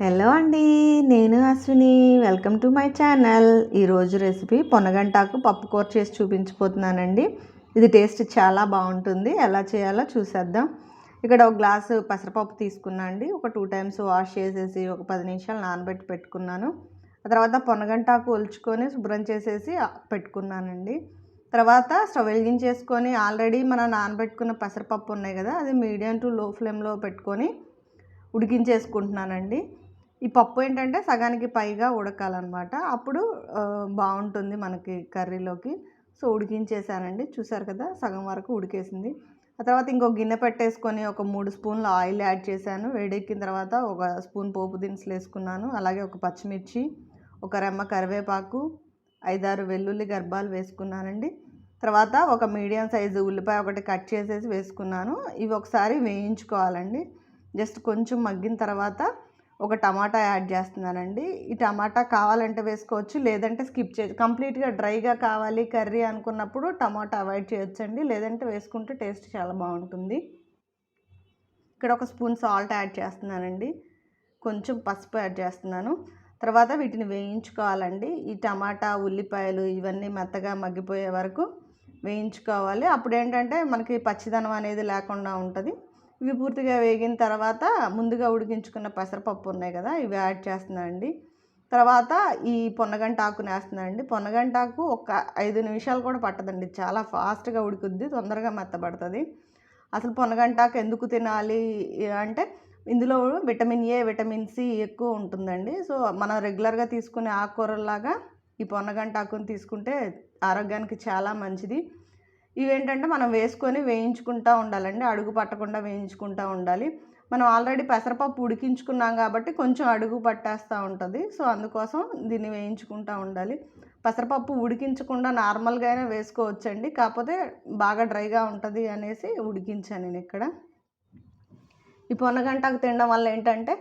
Hello అండి, నేను Ashwini. Welcome to my channel. ఈరోజు రెసిపీ పొన్నగంటాకు పప్పుకూర చేసి చూపించిపోతున్నానండి. ఇది టేస్ట్ చాలా బాగుంటుంది. ఎలా చేయాలో చూసేద్దాం. ఇక్కడ ఒక గ్లాసు పెసరపప్పు తీసుకున్నా అండి. ఒక 2 టైమ్స్ వాష్ చేసేసి ఒక 10 నిమిషాలు నానబెట్టి పెట్టుకున్నాను. ఆ తర్వాత పొన్నగంటాకు ఒలుచుకొని శుభ్రం చేసేసి పెట్టుకున్నానండి. తర్వాత స్టవ్ వెలిగించేసుకొని ఆల్రెడీ మనం నానబెట్టుకున్న పెసరపప్పు ఉన్నాయి కదా, అది మీడియం టు లో ఫ్లేమ్లో పెట్టుకొని ఉడికించేసుకుంటున్నానండి. ఈ పప్పు ఏంటంటే సగానికి పైగా ఉడకాలన్నమాట. అప్పుడు బాగుంటుంది మనకి కర్రీలోకి. సో ఉడికించేసానండి. చూసారు కదా, సగం వరకు ఉడికేసింది. ఆ తర్వాత ఇంకో గిన్నె పెట్టేసుకొని ఒక 3 స్పూన్లు ఆయిల్ యాడ్ చేశాను. వేడెక్కిన తర్వాత ఒక స్పూన్ పోపు దినుసులు వేసుకున్నాను. అలాగే ఒక పచ్చిమిర్చి, ఒక రెమ్మ కరివేపాకు, 5-6 వెల్లుల్లి గర్భాలు వేసుకున్నానండి. తర్వాత ఒక మీడియం సైజు ఉల్లిపాయ ఒకటి కట్ చేసేసి వేసుకున్నాను. ఇవి ఒకసారి వేయించుకోవాలండి. జస్ట్ కొంచెం మగ్గిన తర్వాత ఒక టమాటా యాడ్ చేస్తున్నానండి. ఈ టమాటా కావాలంటే వేసుకోవచ్చు, లేదంటే స్కిప్ చేయొచ్చు. కంప్లీట్గా డ్రైగా కావాలి కర్రీ అనుకున్నప్పుడు టమాటా అవాయిడ్ చేయొచ్చండి, లేదంటే వేసుకుంటే టేస్ట్ చాలా బాగుంటుంది. ఇక్కడ ఒక స్పూన్ సాల్ట్ యాడ్ చేస్తున్నానండి. కొంచెం పసుపు యాడ్ చేస్తున్నాను. తర్వాత వీటిని వేయించుకోవాలండి. ఈ టమాటా, ఉల్లిపాయలు ఇవన్నీ మెత్తగా మగ్గిపోయే వరకు వేయించుకోవాలి. అప్పుడు ఏంటంటే మనకి పచ్చిదనం అనేది లేకుండా ఉంటుంది. ఇవి పూర్తిగా వేగిన తర్వాత ముందుగా ఉడికించుకున్న పెసరపప్పు ఉన్నాయి కదా, ఇవి యాడ్ చేస్తున్నానండి. తర్వాత ఈ పొన్నగంటాకుని వేస్తున్నానండి. పొన్నగంటాకు ఒక 5 నిమిషాలు కూడా పట్టదండి, చాలా ఫాస్ట్గా ఉడుకుద్ది, తొందరగా మెత్తబడుతుంది. అసలు పొన్నగంటాకు ఎందుకు తినాలి అంటే ఇందులో విటమిన్ ఏ, విటమిన్ సి ఎక్కువ ఉంటుందండి. సో మనం రెగ్యులర్గా తీసుకునే ఆకుకూరలాగా ఈ పొన్నగంటాకుని తీసుకుంటే ఆరోగ్యానికి చాలా మంచిది. ఇవేంటంటే మనం వేసుకొని వేయించుకుంటూ ఉండాలండి, అడుగు పట్టకుండా వేయించుకుంటూ ఉండాలి. మనం ఆల్రెడీ పెసరపప్పు ఉడికించుకున్నాం కాబట్టి కొంచెం అడుగు పట్టేస్తూ ఉంటుంది. సో అందుకోసం దీన్ని వేయించుకుంటూ ఉండాలి. పెసరపప్పు ఉడికించకుండా నార్మల్గా అయినా వేసుకోవచ్చండి, కాకపోతే బాగా డ్రైగా ఉంటుంది అనేసి ఉడికించాను నేను ఇక్కడ. ఈ పొన్నగంటాకు తినడం వల్ల ఏంటంటే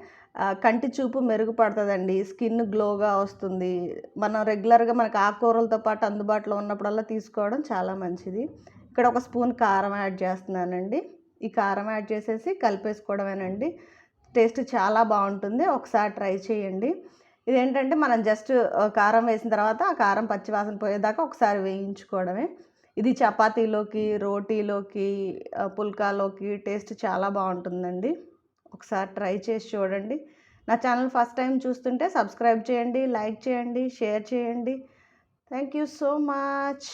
కంటి చూపు మెరుగుపడుతుందండి, స్కిన్ గ్లోగా వస్తుంది. మనం రెగ్యులర్గా మనకు ఆకుకూరలతో పాటు అందుబాటులో ఉన్నప్పుడల్లా తీసుకోవడం చాలా మంచిది. ఇక్కడ ఒక స్పూన్ కారం యాడ్ చేస్తున్నానండి. ఈ కారం యాడ్ చేసేసి కలిపేసుకోవడమేనండి. టేస్ట్ చాలా బాగుంటుంది, ఒకసారి ట్రై చేయండి. ఇదేంటంటే మనం జస్ట్ కారం వేసిన తర్వాత ఆ కారం పచ్చివాసన పోయేదాకా ఒకసారి వేయించుకోవడమే. ఇది చపాతీలోకి, రోటీలోకి, పుల్కాలోకి టేస్ట్ చాలా బాగుంటుందండి. ఒకసారి ట్రై చేసి చూడండి. నా ఛానల్ ఫస్ట్ టైం చూస్తుంటే సబ్స్క్రైబ్ చేయండి, లైక్ చేయండి, షేర్ చేయండి. Thank you so much.